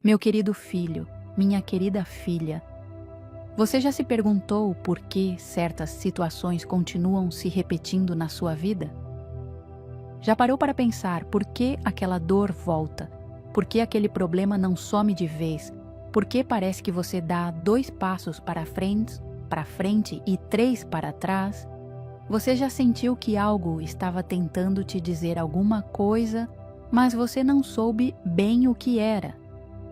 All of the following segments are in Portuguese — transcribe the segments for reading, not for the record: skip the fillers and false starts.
Meu querido filho, minha querida filha, você já se perguntou por que certas situações continuam se repetindo na sua vida? Já parou para pensar por que aquela dor volta? Por que aquele problema não some de vez? Por que parece que você dá 2 passos para frente e 3 para trás? Você já sentiu que algo estava tentando te dizer alguma coisa, mas você não soube bem o que era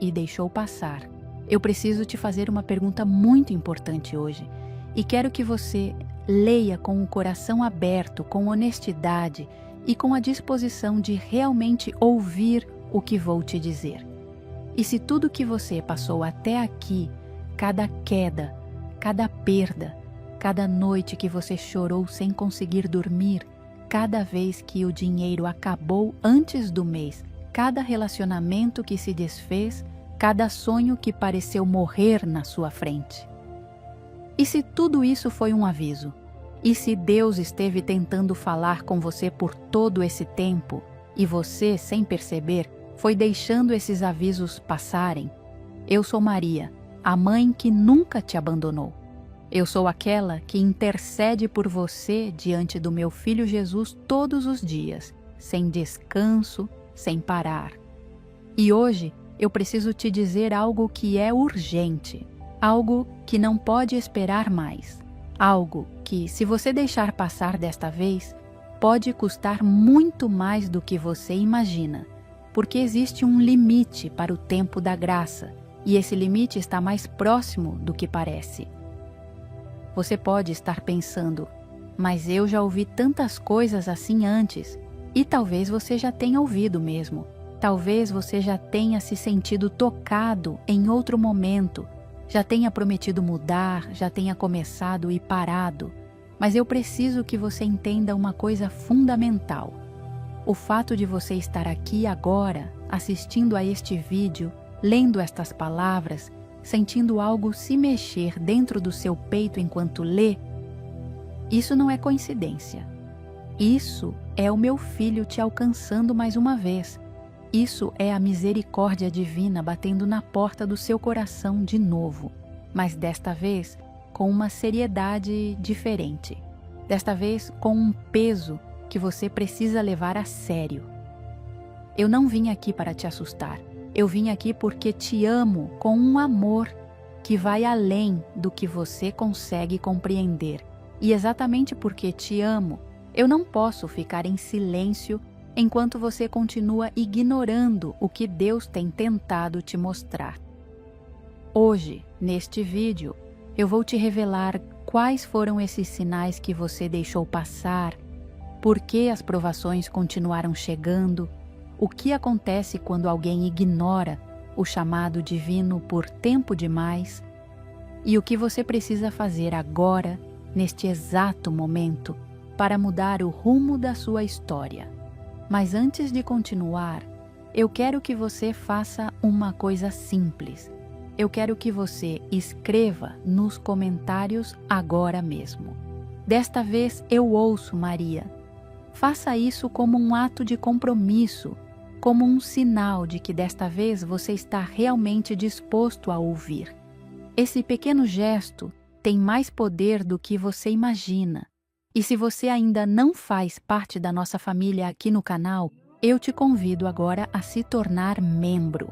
e deixou passar? Eu preciso te fazer uma pergunta muito importante hoje e quero que você leia com o coração aberto, com honestidade e com a disposição de realmente ouvir o que vou te dizer. E se tudo que você passou até aqui, cada queda, cada perda, cada noite que você chorou sem conseguir dormir, cada vez que o dinheiro acabou antes do mês, cada relacionamento que se desfez, cada sonho que pareceu morrer na sua frente. E se tudo isso foi um aviso? E se Deus esteve tentando falar com você por todo esse tempo e você, sem perceber, foi deixando esses avisos passarem? Eu sou Maria, a mãe que nunca te abandonou. Eu sou aquela que intercede por você diante do meu Filho Jesus todos os dias, sem descanso, sem parar. E hoje eu preciso te dizer algo que é urgente, algo que não pode esperar mais, algo que, se você deixar passar desta vez, pode custar muito mais do que você imagina, porque existe um limite para o tempo da graça, e esse limite está mais próximo do que parece. Você pode estar pensando, mas eu já ouvi tantas coisas assim antes, e talvez você já tenha ouvido mesmo. Talvez você já tenha se sentido tocado em outro momento, já tenha prometido mudar, já tenha começado e parado. Mas eu preciso que você entenda uma coisa fundamental. O fato de você estar aqui agora, assistindo a este vídeo, lendo estas palavras, sentindo algo se mexer dentro do seu peito enquanto lê, isso não é coincidência. Isso é o meu filho te alcançando mais uma vez. Isso é a misericórdia divina batendo na porta do seu coração de novo, mas desta vez com uma seriedade diferente. Desta vez com um peso que você precisa levar a sério. Eu não vim aqui para te assustar. Eu vim aqui porque te amo com um amor que vai além do que você consegue compreender. E exatamente porque te amo, eu não posso ficar em silêncio enquanto você continua ignorando o que Deus tem tentado te mostrar. Hoje, neste vídeo, eu vou te revelar quais foram esses sinais que você deixou passar, por que as provações continuaram chegando, o que acontece quando alguém ignora o chamado divino por tempo demais e o que você precisa fazer agora, neste exato momento, para mudar o rumo da sua história. Mas antes de continuar, eu quero que você faça uma coisa simples. Eu quero que você escreva nos comentários agora mesmo. Desta vez eu ouço, Maria. Faça isso como um ato de compromisso, como um sinal de que desta vez você está realmente disposto a ouvir. Esse pequeno gesto tem mais poder do que você imagina. E se você ainda não faz parte da nossa família aqui no canal, eu te convido agora a se tornar membro.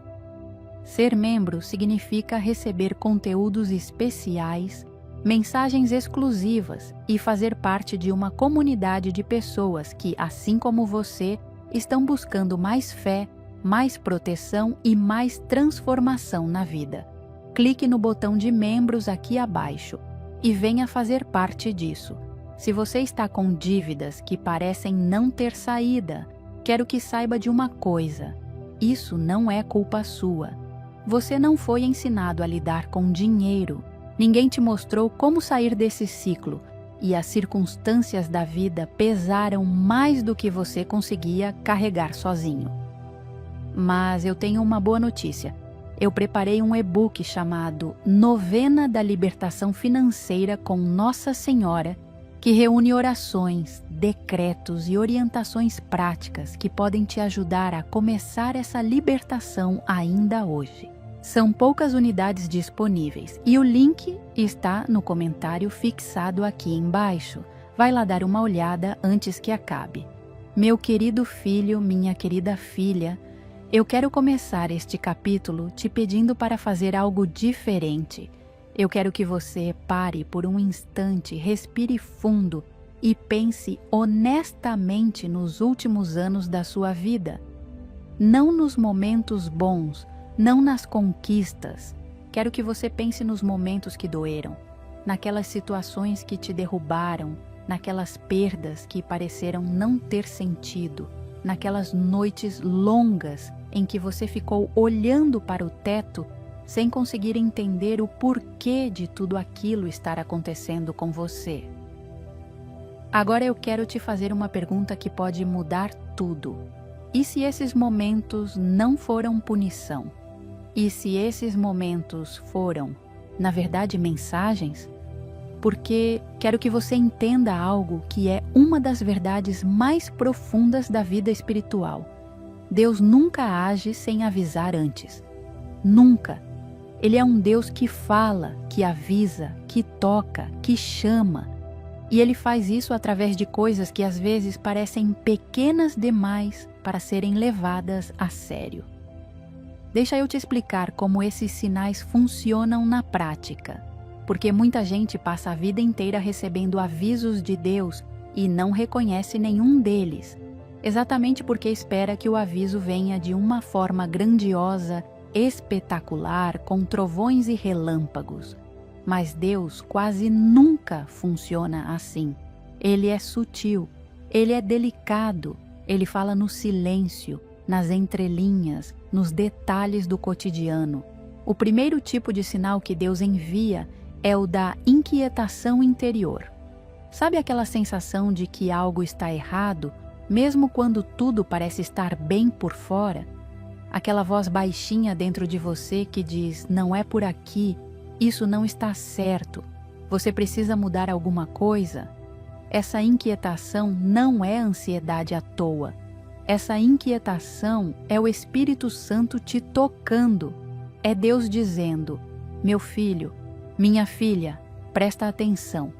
Ser membro significa receber conteúdos especiais, mensagens exclusivas e fazer parte de uma comunidade de pessoas que, assim como você, estão buscando mais fé, mais proteção e mais transformação na vida. Clique no botão de membros aqui abaixo e venha fazer parte disso. Se você está com dívidas que parecem não ter saída, quero que saiba de uma coisa: isso não é culpa sua. Você não foi ensinado a lidar com dinheiro. Ninguém te mostrou como sair desse ciclo, e as circunstâncias da vida pesaram mais do que você conseguia carregar sozinho. Mas eu tenho uma boa notícia. Eu preparei um e-book chamado Novena da Libertação Financeira com Nossa Senhora, que reúne orações, decretos e orientações práticas que podem te ajudar a começar essa libertação ainda hoje. São poucas unidades disponíveis e o link está no comentário fixado aqui embaixo. Vai lá dar uma olhada antes que acabe. Meu querido filho, minha querida filha, eu quero começar este capítulo te pedindo para fazer algo diferente. Eu quero que você pare por um instante, respire fundo e pense honestamente nos últimos anos da sua vida. Não nos momentos bons, não nas conquistas. Quero que você pense nos momentos que doeram, naquelas situações que te derrubaram, naquelas perdas que pareceram não ter sentido, naquelas noites longas em que você ficou olhando para o teto sem conseguir entender o porquê de tudo aquilo estar acontecendo com você. Agora eu quero te fazer uma pergunta que pode mudar tudo. E se esses momentos não foram punição? E se esses momentos foram, na verdade, mensagens? Porque quero que você entenda algo que é uma das verdades mais profundas da vida espiritual. Deus nunca age sem avisar antes. Nunca. Ele é um Deus que fala, que avisa, que toca, que chama. E ele faz isso através de coisas que às vezes parecem pequenas demais para serem levadas a sério. Deixa eu te explicar como esses sinais funcionam na prática, porque muita gente passa a vida inteira recebendo avisos de Deus e não reconhece nenhum deles, exatamente porque espera que o aviso venha de uma forma grandiosa, espetacular, com trovões e relâmpagos. Mas Deus quase nunca funciona assim. Ele é sutil, ele é delicado, ele fala no silêncio, nas entrelinhas, nos detalhes do cotidiano. O primeiro tipo de sinal que Deus envia é o da inquietação interior. Sabe aquela sensação de que algo está errado, mesmo quando tudo parece estar bem por fora? Aquela voz baixinha dentro de você que diz: não é por aqui, isso não está certo, você precisa mudar alguma coisa? Essa inquietação não é ansiedade à toa. Essa inquietação é o Espírito Santo te tocando. É Deus dizendo: meu filho, minha filha, presta atenção.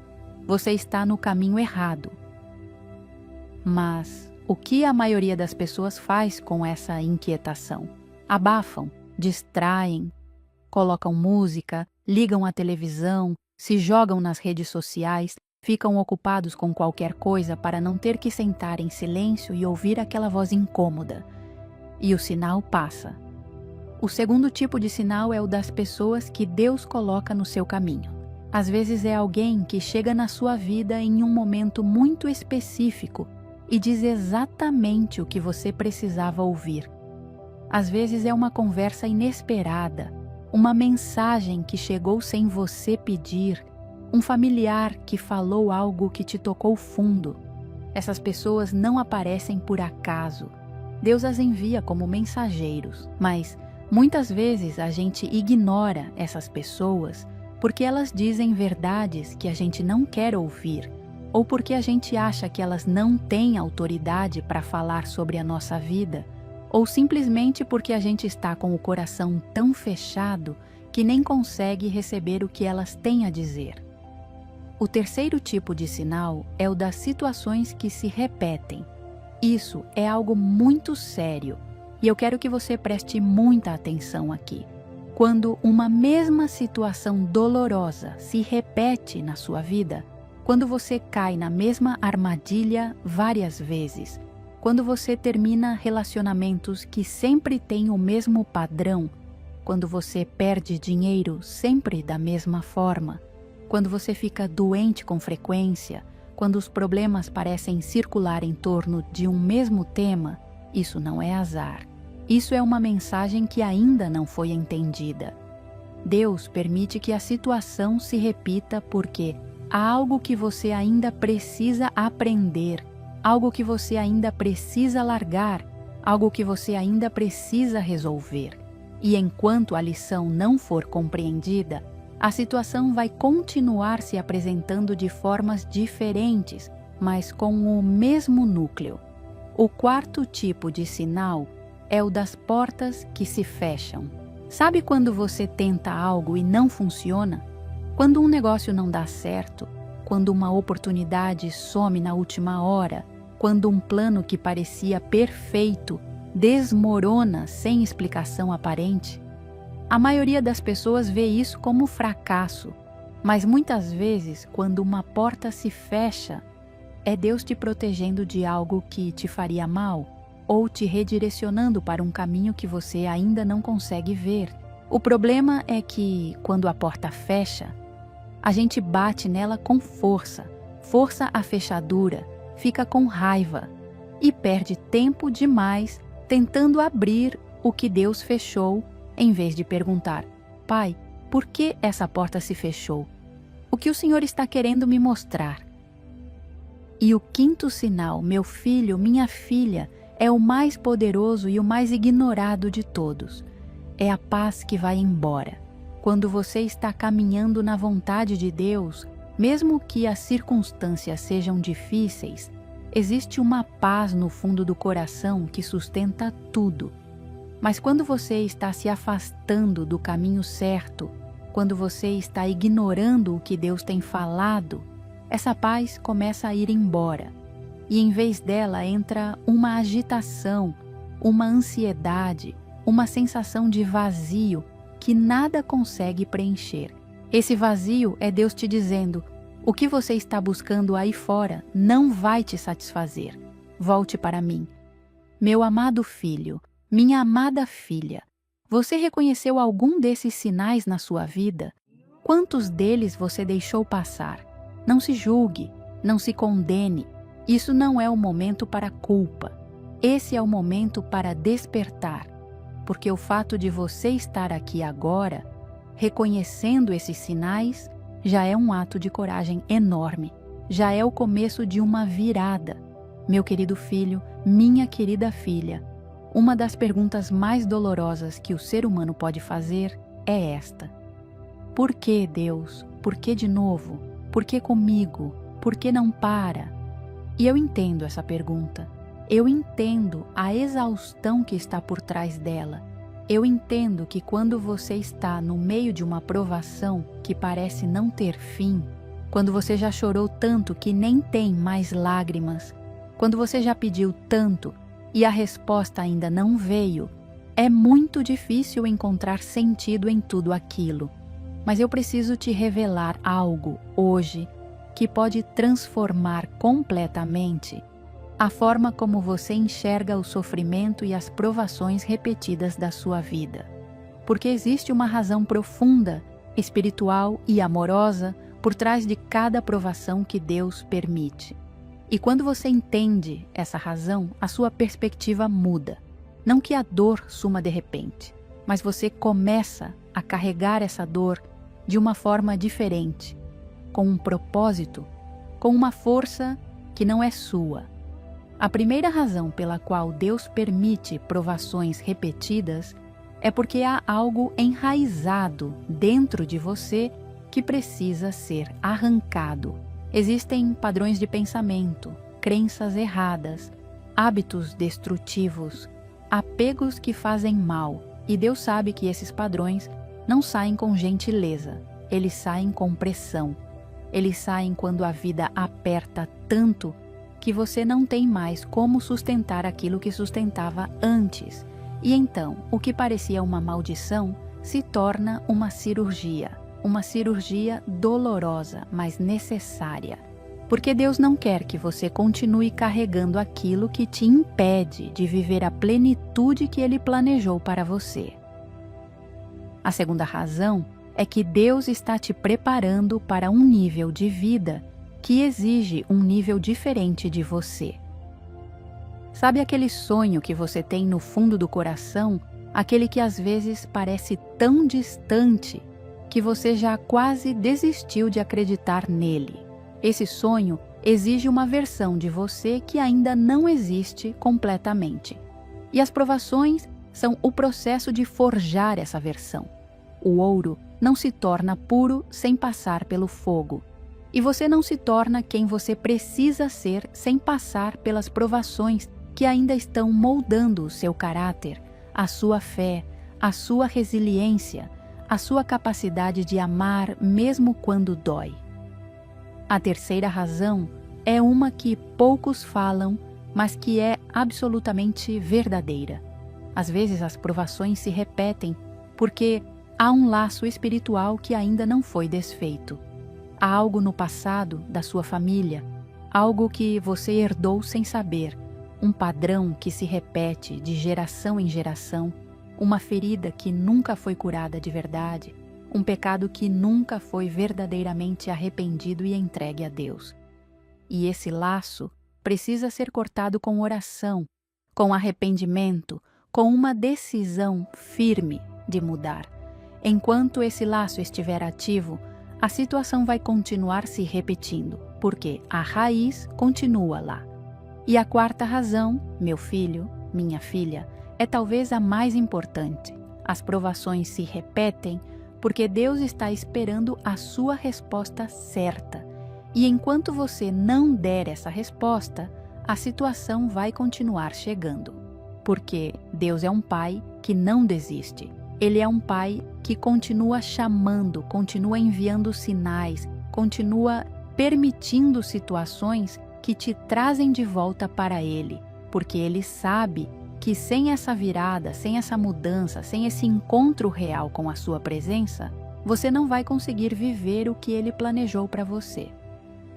Você está no caminho errado. Mas o que a maioria das pessoas faz com essa inquietação? Abafam, distraem, colocam música, ligam a televisão, se jogam nas redes sociais, ficam ocupados com qualquer coisa para não ter que sentar em silêncio e ouvir aquela voz incômoda. E o sinal passa. O segundo tipo de sinal é o das pessoas que Deus coloca no seu caminho. Às vezes é alguém que chega na sua vida em um momento muito específico e diz exatamente o que você precisava ouvir. Às vezes é uma conversa inesperada, uma mensagem que chegou sem você pedir, um familiar que falou algo que te tocou fundo. Essas pessoas não aparecem por acaso. Deus as envia como mensageiros, mas muitas vezes a gente ignora essas pessoas porque elas dizem verdades que a gente não quer ouvir, ou porque a gente acha que elas não têm autoridade para falar sobre a nossa vida, ou simplesmente porque a gente está com o coração tão fechado que nem consegue receber o que elas têm a dizer. O terceiro tipo de sinal é o das situações que se repetem. Isso é algo muito sério e eu quero que você preste muita atenção aqui. Quando uma mesma situação dolorosa se repete na sua vida, quando você cai na mesma armadilha várias vezes, quando você termina relacionamentos que sempre têm o mesmo padrão, quando você perde dinheiro sempre da mesma forma, quando você fica doente com frequência, quando os problemas parecem circular em torno de um mesmo tema, isso não é azar. Isso é uma mensagem que ainda não foi entendida. Deus permite que a situação se repita porque há algo que você ainda precisa aprender, algo que você ainda precisa largar, algo que você ainda precisa resolver. E enquanto a lição não for compreendida, a situação vai continuar se apresentando de formas diferentes, mas com o mesmo núcleo. O quarto tipo de sinal é o das portas que se fecham. Sabe quando você tenta algo e não funciona? Quando um negócio não dá certo? Quando uma oportunidade some na última hora? Quando um plano que parecia perfeito desmorona sem explicação aparente? A maioria das pessoas vê isso como fracasso, mas muitas vezes, quando uma porta se fecha, é Deus te protegendo de algo que te faria mal ou te redirecionando para um caminho que você ainda não consegue ver. O problema é que, quando a porta fecha, a gente bate nela com força, força a fechadura, fica com raiva e perde tempo demais tentando abrir o que Deus fechou, em vez de perguntar: Pai, por que essa porta se fechou? O que o Senhor está querendo me mostrar? E o quinto sinal, meu filho, minha filha, é o mais poderoso e o mais ignorado de todos. É a paz que vai embora. Quando você está caminhando na vontade de Deus, mesmo que as circunstâncias sejam difíceis, existe uma paz no fundo do coração que sustenta tudo. Mas quando você está se afastando do caminho certo, quando você está ignorando o que Deus tem falado, essa paz começa a ir embora. E em vez dela entra uma agitação, uma ansiedade, uma sensação de vazio que nada consegue preencher. Esse vazio é Deus te dizendo: o que você está buscando aí fora não vai te satisfazer. Volte para mim. Meu amado filho, minha amada filha, você reconheceu algum desses sinais na sua vida? Quantos deles você deixou passar? Não se julgue, não se condene. Isso não é o momento para culpa. Esse é o momento para despertar. Porque o fato de você estar aqui agora, reconhecendo esses sinais, já é um ato de coragem enorme. Já é o começo de uma virada. Meu querido filho, minha querida filha, uma das perguntas mais dolorosas que o ser humano pode fazer é esta: por que, Deus? Por que de novo? Por que comigo? Por que não para? E eu entendo essa pergunta. Eu entendo a exaustão que está por trás dela. Eu entendo que quando você está no meio de uma provação que parece não ter fim, quando você já chorou tanto que nem tem mais lágrimas, quando você já pediu tanto e a resposta ainda não veio, é muito difícil encontrar sentido em tudo aquilo. Mas eu preciso te revelar algo hoje que pode transformar completamente a forma como você enxerga o sofrimento e as provações repetidas da sua vida. Porque existe uma razão profunda, espiritual e amorosa por trás de cada provação que Deus permite. E quando você entende essa razão, a sua perspectiva muda. Não que a dor suma de repente, mas você começa a carregar essa dor de uma forma diferente, com um propósito, com uma força que não é sua. A primeira razão pela qual Deus permite provações repetidas é porque há algo enraizado dentro de você que precisa ser arrancado. Existem padrões de pensamento, crenças erradas, hábitos destrutivos, apegos que fazem mal, e Deus sabe que esses padrões não saem com gentileza, eles saem com pressão. Eles saem quando a vida aperta tanto que você não tem mais como sustentar aquilo que sustentava antes. E então, o que parecia uma maldição se torna uma cirurgia dolorosa, mas necessária. Porque Deus não quer que você continue carregando aquilo que te impede de viver a plenitude que Ele planejou para você. A segunda razão é que Deus está te preparando para um nível de vida que exige um nível diferente de você. Sabe aquele sonho que você tem no fundo do coração, aquele que às vezes parece tão distante que você já quase desistiu de acreditar nele? Esse sonho exige uma versão de você que ainda não existe completamente. E as provações são o processo de forjar essa versão. O ouro não se torna puro sem passar pelo fogo. E você não se torna quem você precisa ser sem passar pelas provações que ainda estão moldando o seu caráter, a sua fé, a sua resiliência, a sua capacidade de amar mesmo quando dói. A terceira razão é uma que poucos falam, mas que é absolutamente verdadeira. Às vezes as provações se repetem porque há um laço espiritual que ainda não foi desfeito. Há algo no passado da sua família, algo que você herdou sem saber, um padrão que se repete de geração em geração, uma ferida que nunca foi curada de verdade, um pecado que nunca foi verdadeiramente arrependido e entregue a Deus. E esse laço precisa ser cortado com oração, com arrependimento, com uma decisão firme de mudar. Enquanto esse laço estiver ativo, a situação vai continuar se repetindo, porque a raiz continua lá. E a quarta razão, meu filho, minha filha, é talvez a mais importante. As provações se repetem porque Deus está esperando a sua resposta certa. E enquanto você não der essa resposta, a situação vai continuar chegando. Porque Deus é um pai que não desiste. Ele é um pai que continua chamando, continua enviando sinais, continua permitindo situações que te trazem de volta para Ele. Porque Ele sabe que sem essa virada, sem essa mudança, sem esse encontro real com a sua presença, você não vai conseguir viver o que Ele planejou para você.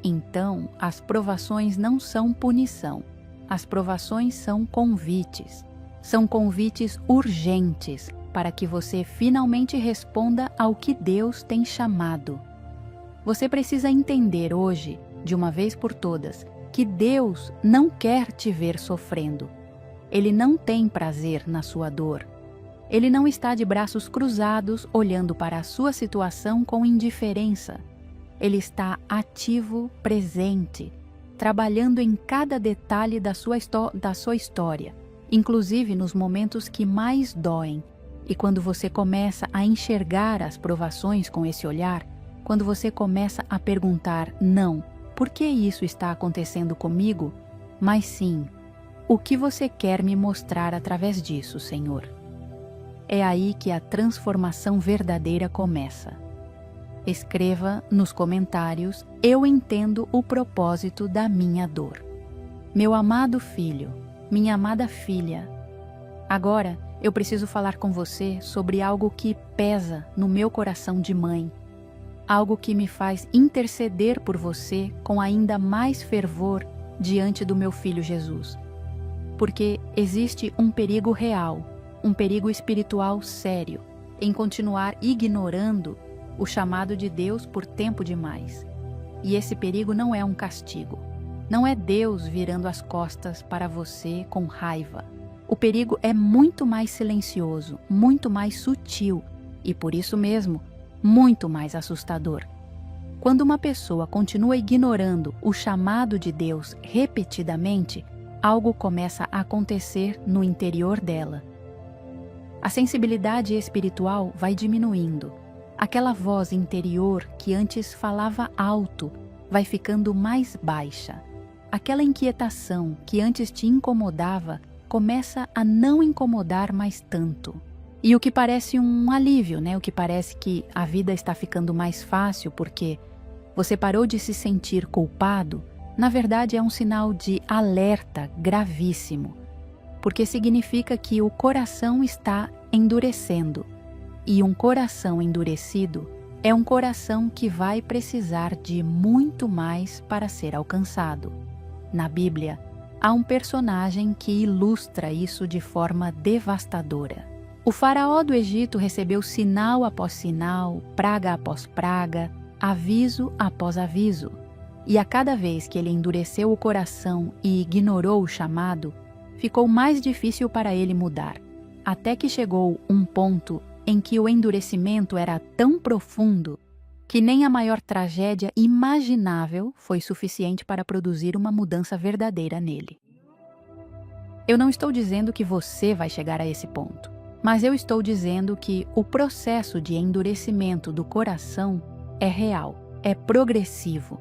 Então, as provações não são punição. As provações são convites. São convites urgentes para que você finalmente responda ao que Deus tem chamado. Você precisa entender hoje, de uma vez por todas, que Deus não quer te ver sofrendo. Ele não tem prazer na sua dor. Ele não está de braços cruzados olhando para a sua situação com indiferença. Ele está ativo, presente, trabalhando em cada detalhe da sua história, inclusive nos momentos que mais doem. E quando você começa a enxergar as provações com esse olhar, quando você começa a perguntar, não, por que isso está acontecendo comigo? Mas sim, o que você quer me mostrar através disso, Senhor? É aí que a transformação verdadeira começa. Escreva nos comentários, eu entendo o propósito da minha dor. Meu amado filho, minha amada filha, agora eu preciso falar com você sobre algo que pesa no meu coração de mãe, algo que me faz interceder por você com ainda mais fervor diante do meu filho Jesus. Porque existe um perigo real, um perigo espiritual sério, em continuar ignorando o chamado de Deus por tempo demais. E esse perigo não é um castigo. Não é Deus virando as costas para você com raiva. O perigo é muito mais silencioso, muito mais sutil e, por isso mesmo, muito mais assustador. Quando uma pessoa continua ignorando o chamado de Deus repetidamente, algo começa a acontecer no interior dela. A sensibilidade espiritual vai diminuindo. Aquela voz interior que antes falava alto vai ficando mais baixa. Aquela inquietação que antes te incomodava começa a não incomodar mais tanto. E o que parece um alívio, né? O que parece que a vida está ficando mais fácil porque você parou de se sentir culpado, na verdade é um sinal de alerta gravíssimo, porque significa que o coração está endurecendo. E um coração endurecido é um coração que vai precisar de muito mais para ser alcançado. Na Bíblia, há um personagem que ilustra isso de forma devastadora. O faraó do Egito recebeu sinal após sinal, praga após praga, aviso após aviso. E a cada vez que ele endureceu o coração e ignorou o chamado, ficou mais difícil para ele mudar, até que chegou um ponto em que o endurecimento era tão profundo que nem a maior tragédia imaginável foi suficiente para produzir uma mudança verdadeira nele. Eu não estou dizendo que você vai chegar a esse ponto, mas eu estou dizendo que o processo de endurecimento do coração é real, é progressivo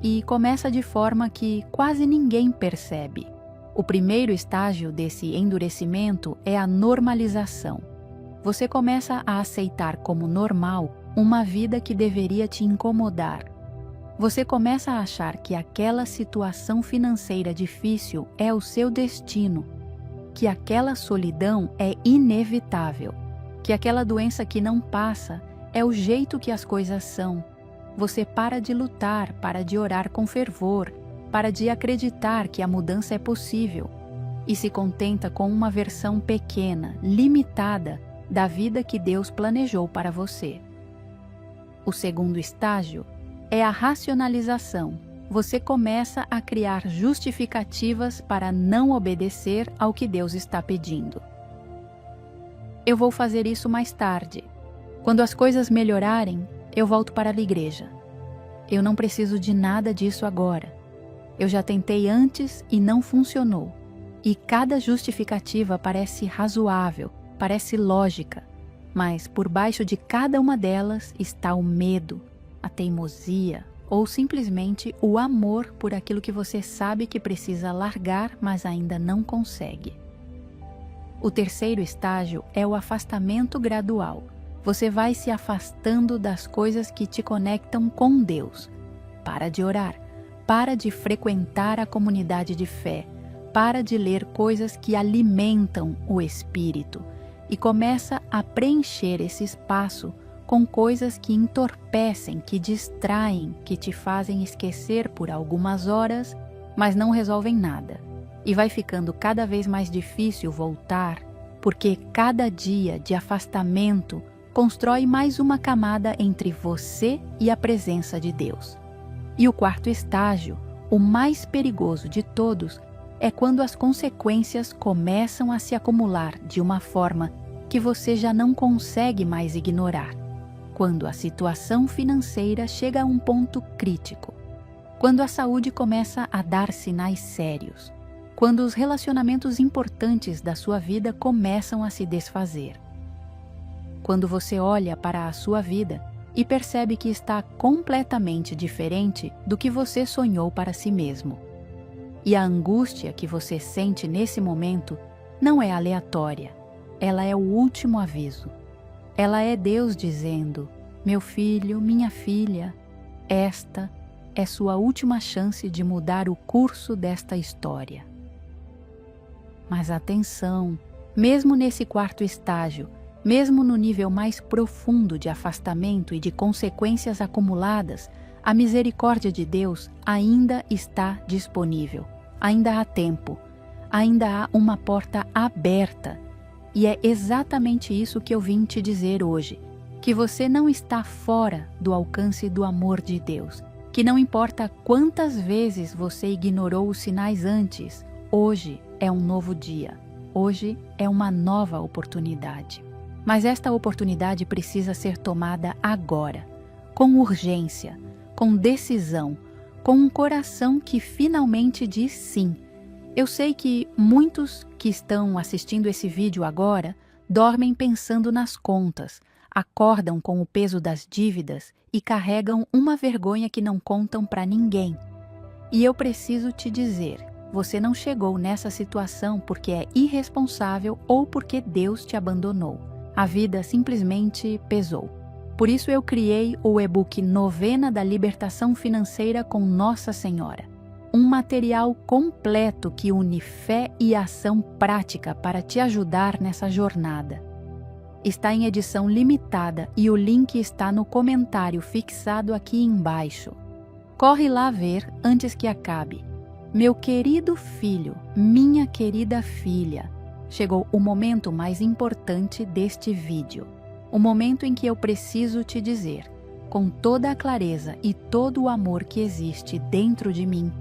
e começa de forma que quase ninguém percebe. O primeiro estágio desse endurecimento é a normalização. você começa a aceitar como normal uma vida que deveria te incomodar. Você começa a achar que aquela situação financeira difícil é o seu destino, que aquela solidão é inevitável, que aquela doença que não passa é o jeito que as coisas são. Você para de lutar, para de orar com fervor, para de acreditar que a mudança é possível e se contenta com uma versão pequena, limitada da vida que Deus planejou para você. O segundo estágio é a racionalização. Você começa a criar justificativas para não obedecer ao que Deus está pedindo. Eu vou fazer isso mais tarde. Quando as coisas melhorarem, eu volto para a igreja. Eu não preciso de nada disso agora. Eu já tentei antes e não funcionou. E cada justificativa parece razoável, parece lógica, mas por baixo de cada uma delas está o medo, a teimosia ou simplesmente o amor por aquilo que você sabe que precisa largar, mas ainda não consegue. O terceiro estágio é o afastamento gradual. Você vai se afastando das coisas que te conectam com Deus. Para de orar, para de frequentar a comunidade de fé, para de ler coisas que alimentam o espírito e começa a preencher esse espaço com coisas que entorpecem, que distraem, que te fazem esquecer por algumas horas, mas não resolvem nada. E vai ficando cada vez mais difícil voltar, porque cada dia de afastamento constrói mais uma camada entre você e a presença de Deus. E o quarto estágio, o mais perigoso de todos, é quando as consequências começam a se acumular de uma forma que você já não consegue mais ignorar. Quando a situação financeira chega a um ponto crítico, quando a saúde começa a dar sinais sérios, quando os relacionamentos importantes da sua vida começam a se desfazer. Quando você olha para a sua vida e percebe que está completamente diferente do que você sonhou para si mesmo. E a angústia que você sente nesse momento não é aleatória, ela é o último aviso. Ela é Deus dizendo: meu filho, minha filha, esta é sua última chance de mudar o curso desta história. Mas atenção, mesmo nesse quarto estágio, mesmo no nível mais profundo de afastamento e de consequências acumuladas, a misericórdia de Deus ainda está disponível. Ainda há tempo, ainda há uma porta aberta. E é exatamente isso que eu vim te dizer hoje, que você não está fora do alcance do amor de Deus, que não importa quantas vezes você ignorou os sinais antes, hoje é um novo dia, hoje é uma nova oportunidade. Mas esta oportunidade precisa ser tomada agora, com urgência, com decisão, com um coração que finalmente diz sim. Eu sei que muitos que estão assistindo esse vídeo agora dormem pensando nas contas, acordam com o peso das dívidas e carregam uma vergonha que não contam para ninguém. E eu preciso te dizer, você não chegou nessa situação porque é irresponsável ou porque Deus te abandonou. A vida simplesmente pesou. Por isso eu criei o e-book Novena da Libertação Financeira com Nossa Senhora. Um material completo que une fé e ação prática para te ajudar nessa jornada. Está em edição limitada e o link está no comentário fixado aqui embaixo. Corre lá ver antes que acabe. Meu querido filho, minha querida filha, chegou o momento mais importante deste vídeo. O momento em que eu preciso te dizer, com toda a clareza e todo o amor que existe dentro de mim,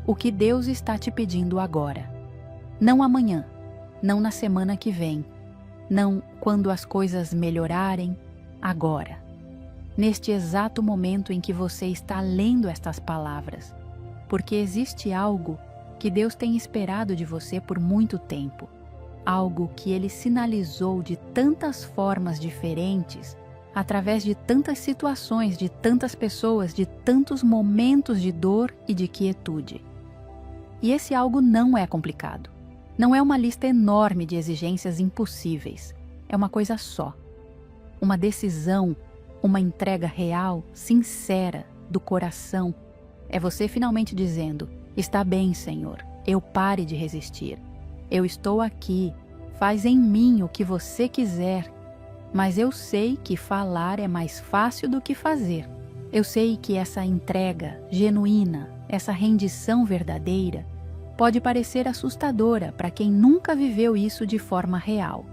o que Deus está te pedindo agora. Não amanhã, não na semana que vem, não quando as coisas melhorarem, agora. Neste exato momento em que você está lendo estas palavras, porque existe algo que Deus tem esperado de você por muito tempo. Algo que Ele sinalizou de tantas formas diferentes, através de tantas situações, de tantas pessoas, de tantos momentos de dor e de quietude. E esse algo não é complicado. Não é uma lista enorme de exigências impossíveis. é uma coisa só. Uma decisão, uma entrega real, sincera, do coração. É você finalmente dizendo: está bem, Senhor, eu pare de resistir. Eu estou aqui, faz em mim o que você quiser. Mas eu sei que falar é mais fácil do que fazer. Eu sei que essa entrega genuína, essa rendição verdadeira, pode parecer assustadora para quem nunca viveu isso de forma real.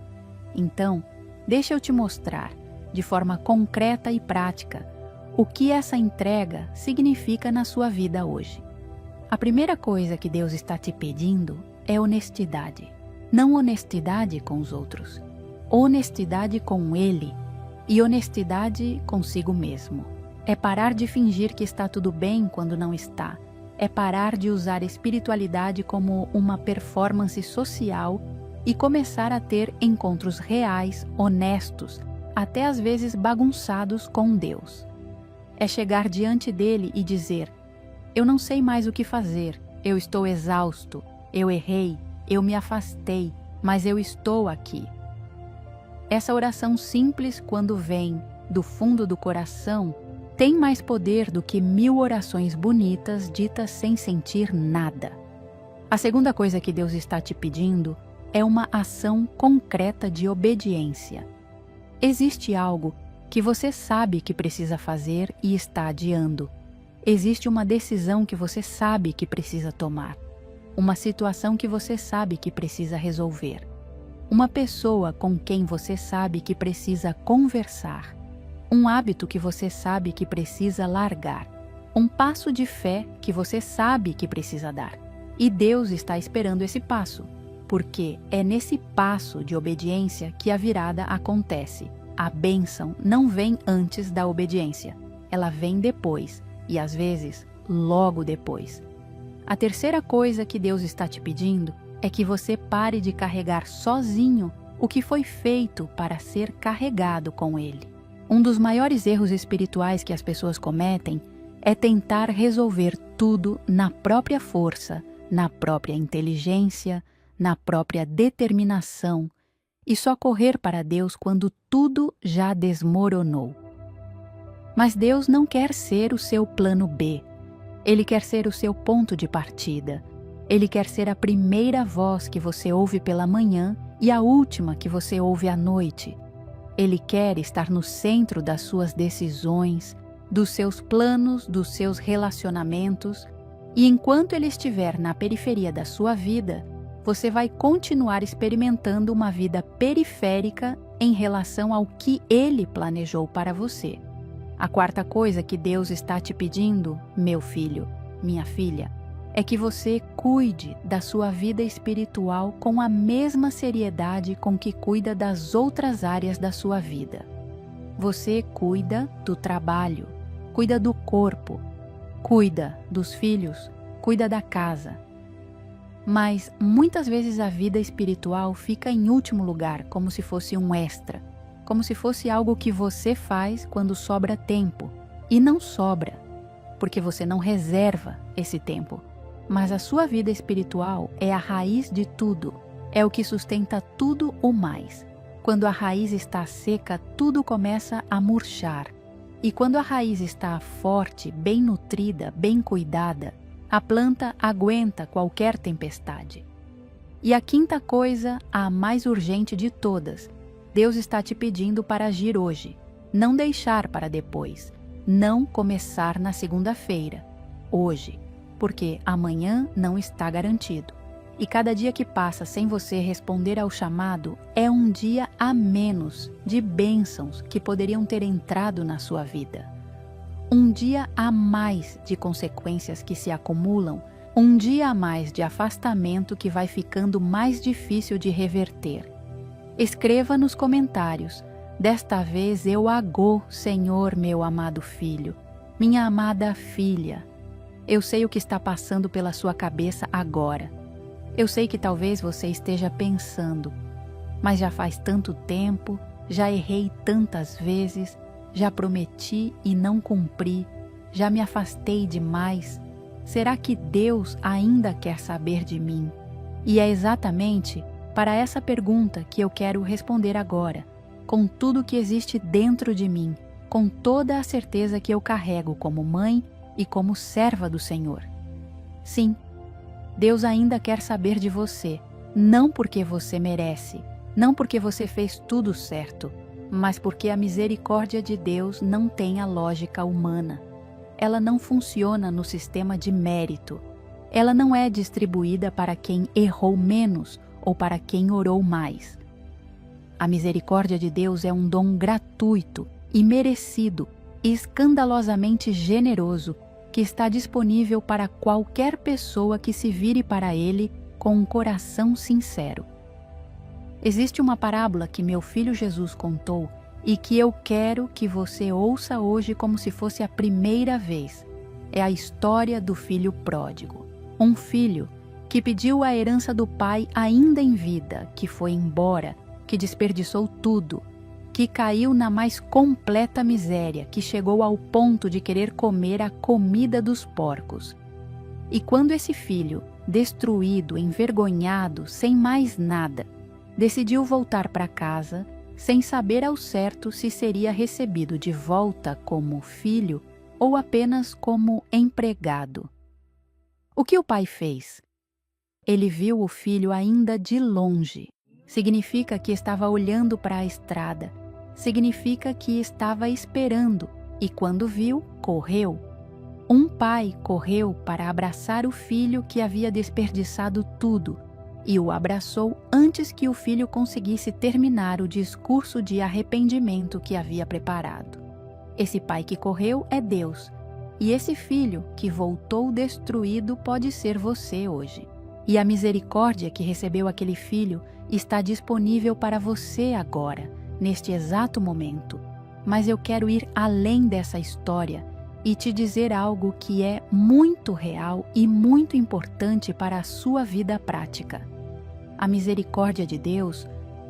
Então, deixa eu te mostrar, de forma concreta e prática, o que essa entrega significa na sua vida hoje. A primeira coisa que Deus está te pedindo é honestidade. Não honestidade com os outros. Honestidade com Ele e honestidade consigo mesmo. É parar de fingir que está tudo bem quando não está. É parar de usar espiritualidade como uma performance social e começar a ter encontros reais, honestos, até às vezes bagunçados com Deus. É chegar diante dele e dizer: eu não sei mais o que fazer, eu estou exausto, eu errei, eu me afastei, mas eu estou aqui. Essa oração simples, quando vem do fundo do coração, tem mais poder do que 1000 orações bonitas ditas sem sentir nada. A segunda coisa que Deus está te pedindo é uma ação concreta de obediência. Existe algo que você sabe que precisa fazer e está adiando. Existe uma decisão que você sabe que precisa tomar. Uma situação que você sabe que precisa resolver. Uma pessoa com quem você sabe que precisa conversar. Um hábito que você sabe que precisa largar. Um passo de fé que você sabe que precisa dar. E Deus está esperando esse passo, porque é nesse passo de obediência que a virada acontece. A bênção não vem antes da obediência. Ela vem depois, e às vezes, logo depois. A terceira coisa que Deus está te pedindo é que você pare de carregar sozinho o que foi feito para ser carregado com Ele. Um dos maiores erros espirituais que as pessoas cometem é tentar resolver tudo na própria força, na própria inteligência, na própria determinação e só correr para Deus quando tudo já desmoronou. Mas Deus não quer ser o seu plano B. Ele quer ser o seu ponto de partida. Ele quer ser a primeira voz que você ouve pela manhã e a última que você ouve à noite. Ele quer estar no centro das suas decisões, dos seus planos, dos seus relacionamentos, e enquanto ele estiver na periferia da sua vida, você vai continuar experimentando uma vida periférica em relação ao que ele planejou para você. A quarta coisa que Deus está te pedindo, meu filho, minha filha, é que você cuide da sua vida espiritual com a mesma seriedade com que cuida das outras áreas da sua vida. Você cuida do trabalho, cuida do corpo, cuida dos filhos, cuida da casa. Mas muitas vezes a vida espiritual fica em último lugar, como se fosse um extra, como se fosse algo que você faz quando sobra tempo. E não sobra, porque você não reserva esse tempo. Mas a sua vida espiritual é a raiz de tudo, é o que sustenta tudo o mais. Quando a raiz está seca, tudo começa a murchar. E quando a raiz está forte, bem nutrida, bem cuidada, a planta aguenta qualquer tempestade. E a quinta coisa, a mais urgente de todas, Deus está te pedindo para agir hoje, não deixar para depois, não começar na segunda-feira, hoje. Porque amanhã não está garantido. E cada dia que passa sem você responder ao chamado é um dia a menos de bênçãos que poderiam ter entrado na sua vida. Um dia a mais de consequências que se acumulam, um dia a mais de afastamento que vai ficando mais difícil de reverter. Escreva nos comentários: desta vez eu agô, Senhor, meu amado filho, minha amada filha. Eu sei o que está passando pela sua cabeça agora. Eu sei que talvez você esteja pensando: mas já faz tanto tempo, já errei tantas vezes, já prometi e não cumpri, já me afastei demais. Será que Deus ainda quer saber de mim? E é exatamente para essa pergunta que eu quero responder agora, com tudo que existe dentro de mim, com toda a certeza que eu carrego como mãe e como serva do Senhor. Sim, Deus ainda quer saber de você, não porque você merece, não porque você fez tudo certo, mas porque a misericórdia de Deus não tem a lógica humana. Ela não funciona no sistema de mérito. Ela não é distribuída para quem errou menos ou para quem orou mais. A misericórdia de Deus é um dom gratuito, imerecido e escandalosamente generoso que está disponível para qualquer pessoa que se vire para Ele com um coração sincero. Existe uma parábola que meu filho Jesus contou e que eu quero que você ouça hoje como se fosse a primeira vez. É a história do filho pródigo. Um filho que pediu a herança do pai ainda em vida, que foi embora, que desperdiçou tudo, que caiu na mais completa miséria, que chegou ao ponto de querer comer a comida dos porcos. E quando esse filho, destruído, envergonhado, sem mais nada, decidiu voltar para casa, sem saber ao certo se seria recebido de volta como filho ou apenas como empregado. O que o pai fez? Ele viu o filho ainda de longe. Significa que estava olhando para a estrada. Significa que estava esperando e, quando viu, correu. Um pai correu para abraçar o filho que havia desperdiçado tudo e o abraçou antes que o filho conseguisse terminar o discurso de arrependimento que havia preparado. Esse pai que correu é Deus, e esse filho que voltou destruído pode ser você hoje. E a misericórdia que recebeu aquele filho está disponível para você agora, neste exato momento. Mas eu quero ir além dessa história e te dizer algo que é muito real e muito importante para a sua vida prática. A misericórdia de Deus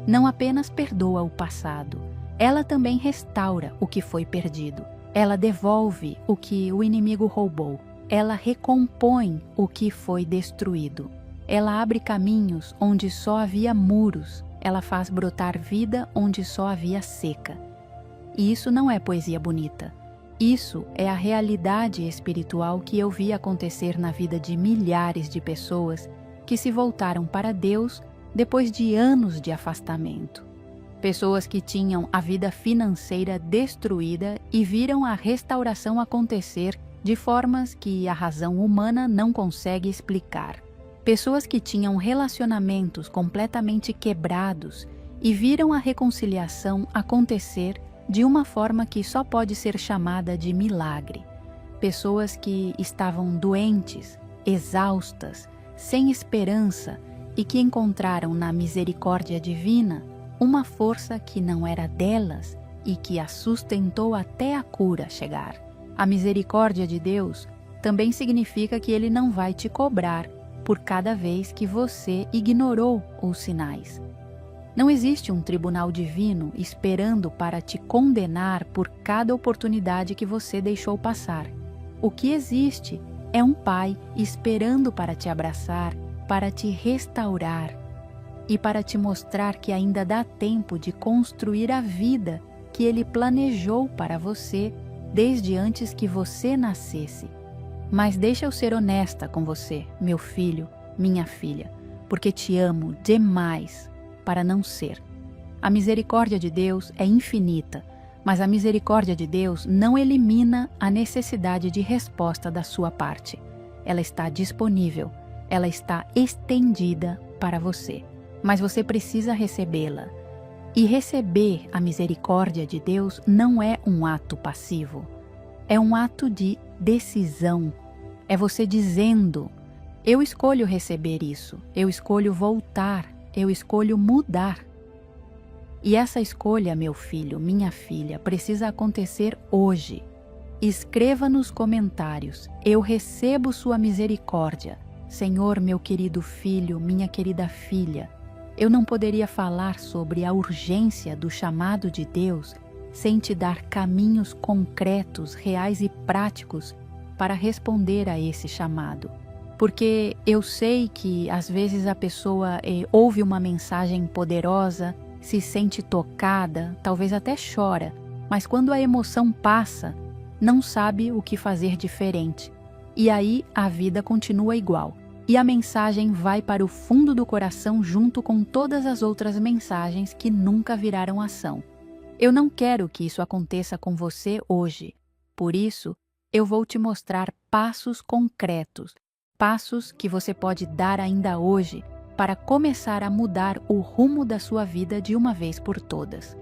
não apenas perdoa o passado, ela também restaura o que foi perdido. Ela devolve o que o inimigo roubou. Ela recompõe o que foi destruído. Ela abre caminhos onde só havia muros. Ela faz brotar vida onde só havia seca. E isso não é poesia bonita. Isso é a realidade espiritual que eu vi acontecer na vida de milhares de pessoas que se voltaram para Deus depois de anos de afastamento. Pessoas que tinham a vida financeira destruída e viram a restauração acontecer de formas que a razão humana não consegue explicar. Pessoas que tinham relacionamentos completamente quebrados e viram a reconciliação acontecer de uma forma que só pode ser chamada de milagre. Pessoas que estavam doentes, exaustas, sem esperança e que encontraram na misericórdia divina uma força que não era delas e que as sustentou até a cura chegar. A misericórdia de Deus também significa que Ele não vai te cobrar por cada vez que você ignorou os sinais. Não existe um tribunal divino esperando para te condenar por cada oportunidade que você deixou passar. O que existe é um Pai esperando para te abraçar, para te restaurar e para te mostrar que ainda dá tempo de construir a vida que Ele planejou para você desde antes que você nascesse. Mas deixa eu ser honesta com você, meu filho, minha filha, porque te amo demais para não ser. A misericórdia de Deus é infinita, mas a misericórdia de Deus não elimina a necessidade de resposta da sua parte. Ela está disponível, ela está estendida para você. Mas você precisa recebê-la. E receber a misericórdia de Deus não é um ato passivo. É um ato de decisão. É você dizendo: eu escolho receber isso, eu escolho voltar, eu escolho mudar. E essa escolha, meu filho, minha filha, precisa acontecer hoje. Escreva nos comentários: eu recebo sua misericórdia. Senhor, meu querido filho, minha querida filha. Eu não poderia falar sobre a urgência do chamado de Deus sem te dar caminhos concretos, reais e práticos para responder a esse chamado. Porque eu sei que às vezes a pessoa ouve uma mensagem poderosa, se sente tocada, talvez até chora, mas quando a emoção passa, não sabe o que fazer diferente. E aí a vida continua igual. E a mensagem vai para o fundo do coração junto com todas as outras mensagens que nunca viraram ação. Eu não quero que isso aconteça com você hoje. Por isso, eu vou te mostrar passos concretos, passos que você pode dar ainda hoje para começar a mudar o rumo da sua vida de uma vez por todas.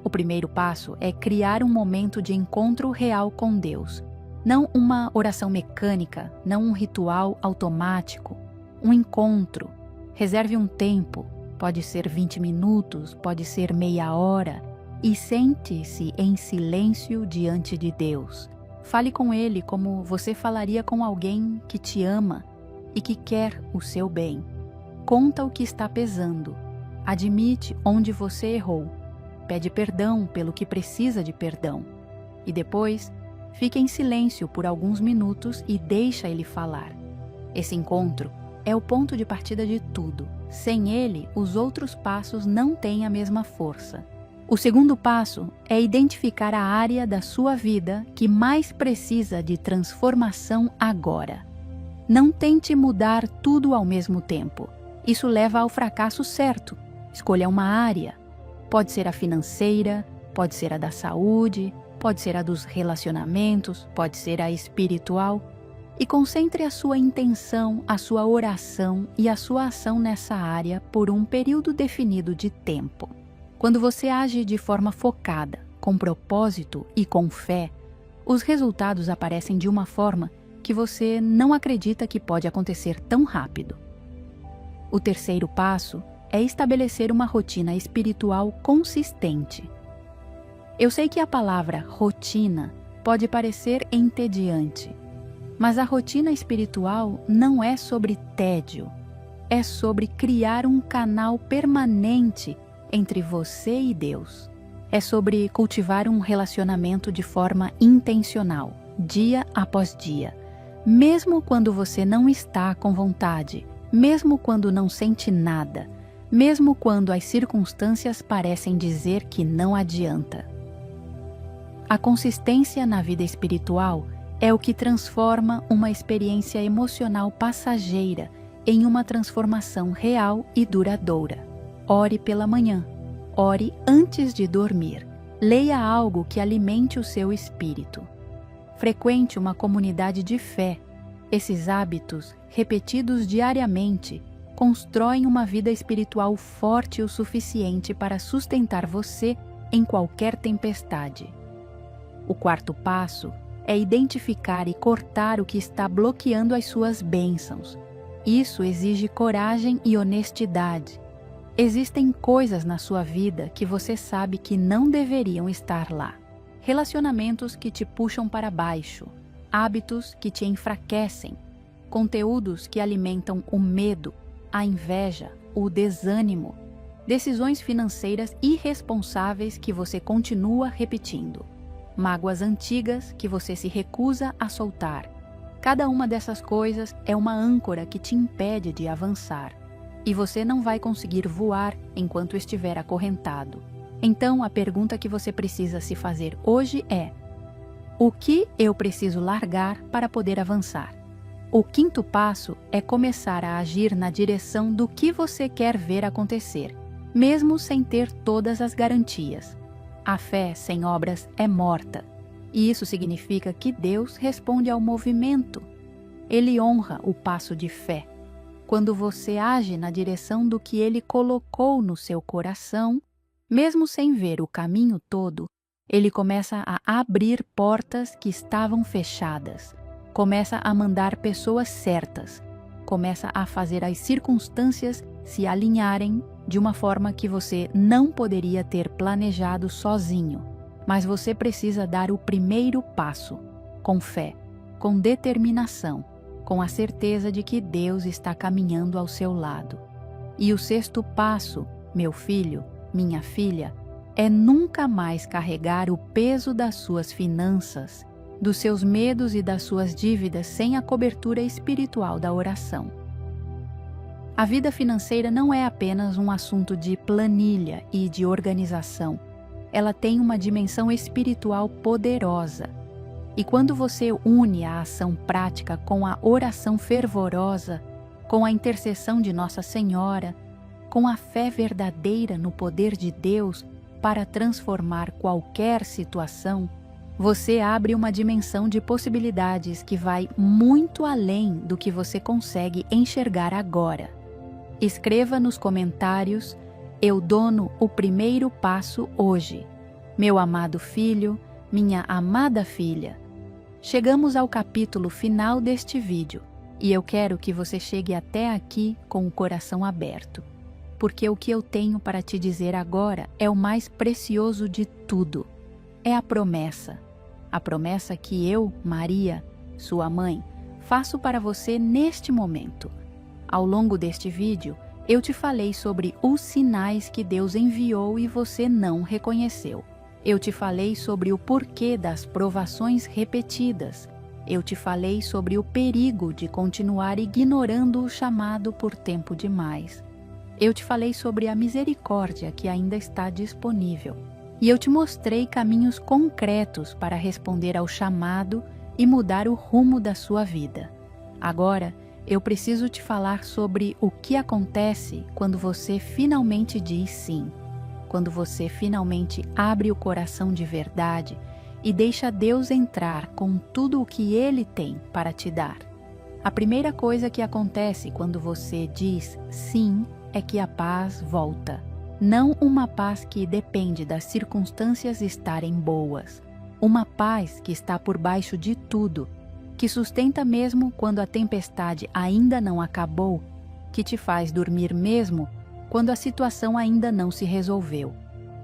O primeiro passo é criar um momento de encontro real com Deus. Não uma oração mecânica, não um ritual automático. Um encontro. Reserve um tempo, pode ser 20 minutos, pode ser meia hora, e sente-se em silêncio diante de Deus. Fale com Ele como você falaria com alguém que te ama e que quer o seu bem. Conta o que está pesando. Admite onde você errou. Pede perdão pelo que precisa de perdão. E depois, fique em silêncio por alguns minutos e deixa Ele falar. Esse encontro é o ponto de partida de tudo. Sem ele, os outros passos não têm a mesma força. O segundo passo é identificar a área da sua vida que mais precisa de transformação agora. Não tente mudar tudo ao mesmo tempo. Isso leva ao fracasso certo. Escolha uma área. Pode ser a financeira, pode ser a da saúde, pode ser a dos relacionamentos, pode ser a espiritual. E concentre a sua intenção, a sua oração e a sua ação nessa área por um período definido de tempo. Quando você age de forma focada, com propósito e com fé, os resultados aparecem de uma forma que você não acredita que pode acontecer tão rápido. O terceiro passo é estabelecer uma rotina espiritual consistente. Eu sei que a palavra rotina pode parecer entediante, mas a rotina espiritual não é sobre tédio, é sobre criar um canal permanente entre você e Deus. É sobre cultivar um relacionamento de forma intencional, dia após dia, mesmo quando você não está com vontade, mesmo quando não sente nada, mesmo quando as circunstâncias parecem dizer que não adianta. A consistência na vida espiritual é o que transforma uma experiência emocional passageira em uma transformação real e duradoura. Ore pela manhã. Ore antes de dormir. Leia algo que alimente o seu espírito. Frequente uma comunidade de fé. Esses hábitos, repetidos diariamente, constroem uma vida espiritual forte o suficiente para sustentar você em qualquer tempestade. O quarto passo é identificar e cortar o que está bloqueando as suas bênçãos. Isso exige coragem e honestidade. Existem coisas na sua vida que você sabe que não deveriam estar lá. Relacionamentos que te puxam para baixo, hábitos que te enfraquecem, conteúdos que alimentam o medo, a inveja, o desânimo, decisões financeiras irresponsáveis que você continua repetindo, mágoas antigas que você se recusa a soltar. Cada uma dessas coisas é uma âncora que te impede de avançar. E você não vai conseguir voar enquanto estiver acorrentado. Então, a pergunta que você precisa se fazer hoje é: o que eu preciso largar para poder avançar? O quinto passo é começar a agir na direção do que você quer ver acontecer, mesmo sem ter todas as garantias. A fé sem obras é morta, e isso significa que Deus responde ao movimento. Ele honra o passo de fé. Quando você age na direção do que Ele colocou no seu coração, mesmo sem ver o caminho todo, Ele começa a abrir portas que estavam fechadas, começa a mandar pessoas certas, começa a fazer as circunstâncias se alinharem de uma forma que você não poderia ter planejado sozinho, mas você precisa dar o primeiro passo, com fé, com determinação, com a certeza de que Deus está caminhando ao seu lado. E o sexto passo, meu filho, minha filha, é nunca mais carregar o peso das suas finanças, dos seus medos e das suas dívidas sem a cobertura espiritual da oração. A vida financeira não é apenas um assunto de planilha e de organização. Ela tem uma dimensão espiritual poderosa. E quando você une a ação prática com a oração fervorosa, com a intercessão de Nossa Senhora, com a fé verdadeira no poder de Deus para transformar qualquer situação, você abre uma dimensão de possibilidades que vai muito além do que você consegue enxergar agora. Escreva nos comentários: eu dou o primeiro passo hoje. Meu amado filho, minha amada filha. Chegamos ao capítulo final deste vídeo e eu quero que você chegue até aqui com o coração aberto, porque o que eu tenho para te dizer agora é o mais precioso de tudo. É a promessa que eu, Maria, sua mãe, faço para você neste momento. Ao longo deste vídeo, eu te falei sobre os sinais que Deus enviou e você não reconheceu. Eu te falei sobre o porquê das provações repetidas. Eu te falei sobre o perigo de continuar ignorando o chamado por tempo demais. Eu te falei sobre a misericórdia que ainda está disponível. E eu te mostrei caminhos concretos para responder ao chamado e mudar o rumo da sua vida. Agora, eu preciso te falar sobre o que acontece quando você finalmente diz sim. Quando você finalmente abre o coração de verdade e deixa Deus entrar com tudo o que Ele tem para te dar. A primeira coisa que acontece quando você diz sim é que a paz volta. Não uma paz que depende das circunstâncias estarem boas. Uma paz que está por baixo de tudo, que sustenta mesmo quando a tempestade ainda não acabou, que te faz dormir mesmo quando a situação ainda não se resolveu.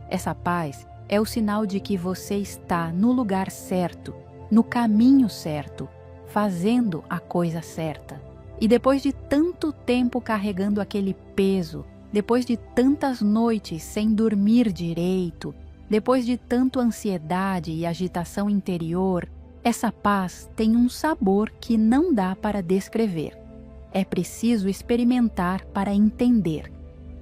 Essa paz é o sinal de que você está no lugar certo, no caminho certo, fazendo a coisa certa. E depois de tanto tempo carregando aquele peso, depois de tantas noites sem dormir direito, depois de tanto ansiedade e agitação interior, essa paz tem um sabor que não dá para descrever. É preciso experimentar para entender.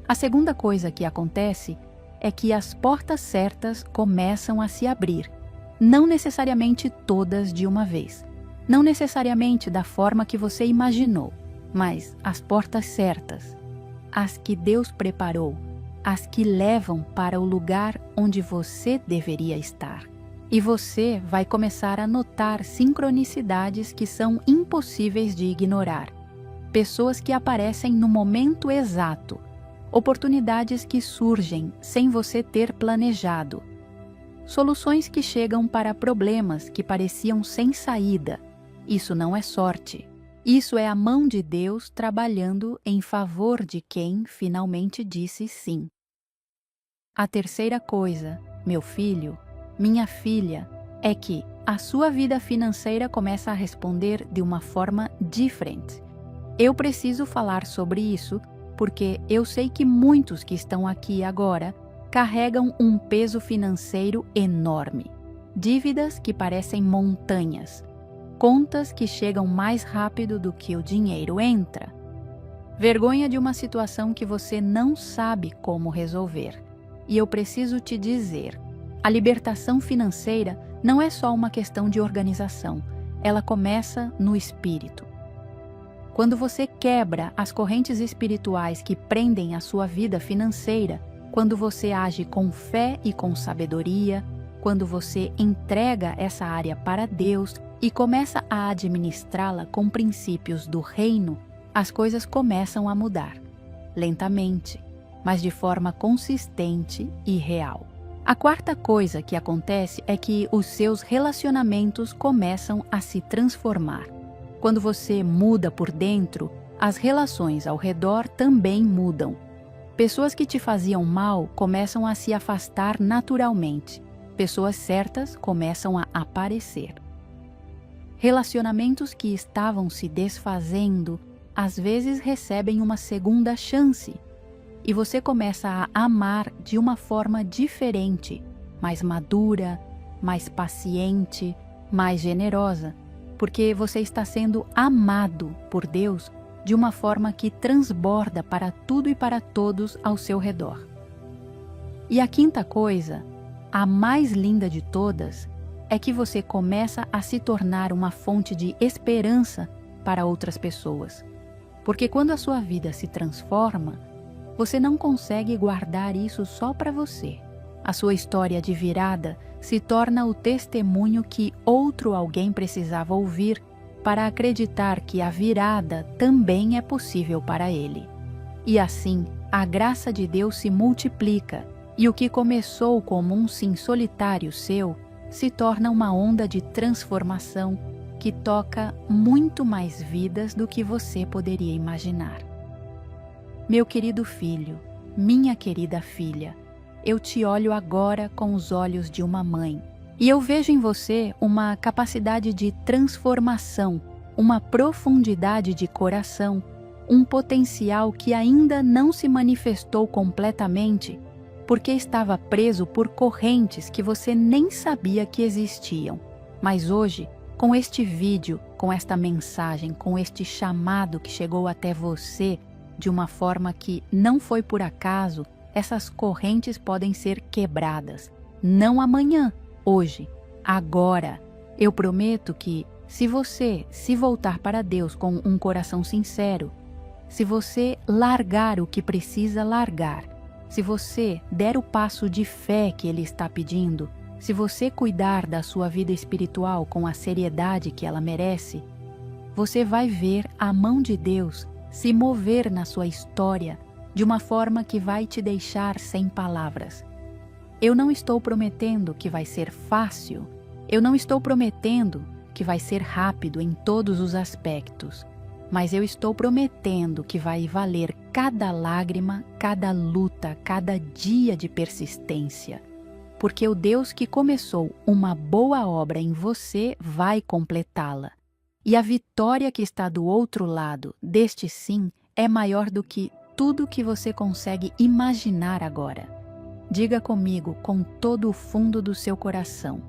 A segunda coisa que acontece é que as portas certas começam a se abrir. Não necessariamente todas de uma vez. Não necessariamente da forma que você imaginou, mas as portas certas. As que Deus preparou. As que levam para o lugar onde você deveria estar. E você vai começar a notar sincronicidades que são impossíveis de ignorar. Pessoas que aparecem no momento exato. Oportunidades que surgem sem você ter planejado. Soluções que chegam para problemas que pareciam sem saída. Isso não é sorte. Isso é a mão de Deus trabalhando em favor de quem finalmente disse sim. A terceira coisa, meu filho, minha filha, é que a sua vida financeira começa a responder de uma forma diferente. Eu preciso falar sobre isso porque eu sei que muitos que estão aqui agora carregam um peso financeiro enorme. Dívidas que parecem montanhas. Contas que chegam mais rápido do que o dinheiro entra. Vergonha de uma situação que você não sabe como resolver. E eu preciso te dizer, a libertação financeira não é só uma questão de organização, ela começa no espírito. Quando você quebra as correntes espirituais que prendem a sua vida financeira, quando você age com fé e com sabedoria, quando você entrega essa área para Deus e começa a administrá-la com princípios do reino, as coisas começam a mudar, lentamente, mas de forma consistente e real. A quarta coisa que acontece é que os seus relacionamentos começam a se transformar. Quando você muda por dentro, as relações ao redor também mudam. Pessoas que te faziam mal começam a se afastar naturalmente. Pessoas certas começam a aparecer. Relacionamentos que estavam se desfazendo, às vezes recebem uma segunda chance. E você começa a amar de uma forma diferente, mais madura, mais paciente, mais generosa, porque você está sendo amado por Deus de uma forma que transborda para tudo e para todos ao seu redor. E a quinta coisa, a mais linda de todas, é que você começa a se tornar uma fonte de esperança para outras pessoas. Porque quando a sua vida se transforma, você não consegue guardar isso só para você. A sua história de virada se torna o testemunho que outro alguém precisava ouvir para acreditar que a virada também é possível para ele. E assim, a graça de Deus se multiplica, e o que começou como um sim solitário seu se torna uma onda de transformação que toca muito mais vidas do que você poderia imaginar. Meu querido filho, minha querida filha, eu te olho agora com os olhos de uma mãe, e eu vejo em você uma capacidade de transformação, uma profundidade de coração, um potencial que ainda não se manifestou completamente, porque estava preso por correntes que você nem sabia que existiam. Mas hoje, com este vídeo, com esta mensagem, com este chamado que chegou até você de uma forma que não foi por acaso, essas correntes podem ser quebradas. Não amanhã, hoje, agora. Eu prometo que, se você se voltar para Deus com um coração sincero, se você largar o que precisa largar, se você der o passo de fé que Ele está pedindo, se você cuidar da sua vida espiritual com a seriedade que ela merece, você vai ver a mão de Deus se mover na sua história de uma forma que vai te deixar sem palavras. Eu não estou prometendo que vai ser fácil, eu não estou prometendo que vai ser rápido em todos os aspectos, mas eu estou prometendo que vai valer cada lágrima, cada luta, cada dia de persistência, porque o Deus que começou uma boa obra em você vai completá-la. E a vitória que está do outro lado deste sim é maior do que tudo que você consegue imaginar agora. Diga comigo com todo o fundo do seu coração: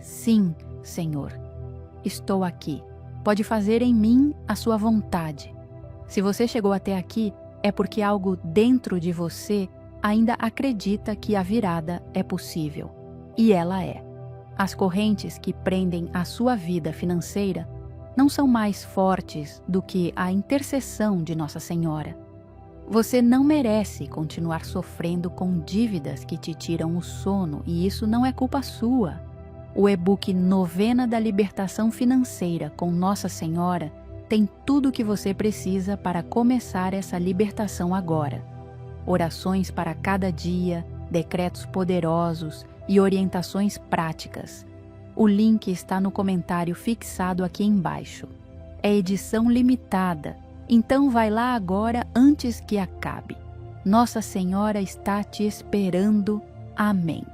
sim, Senhor, estou aqui. Pode fazer em mim a sua vontade. Se você chegou até aqui, é porque algo dentro de você ainda acredita que a virada é possível. E ela é. As correntes que prendem a sua vida financeira não são mais fortes do que a intercessão de Nossa Senhora. Você não merece continuar sofrendo com dívidas que te tiram o sono, e isso não é culpa sua. O e-book Novena da Libertação Financeira com Nossa Senhora tem tudo o que você precisa para começar essa libertação agora. Orações para cada dia, decretos poderosos e orientações práticas. O link está no comentário fixado aqui embaixo. É edição limitada, então vai lá agora antes que acabe. Nossa Senhora está te esperando. Amém.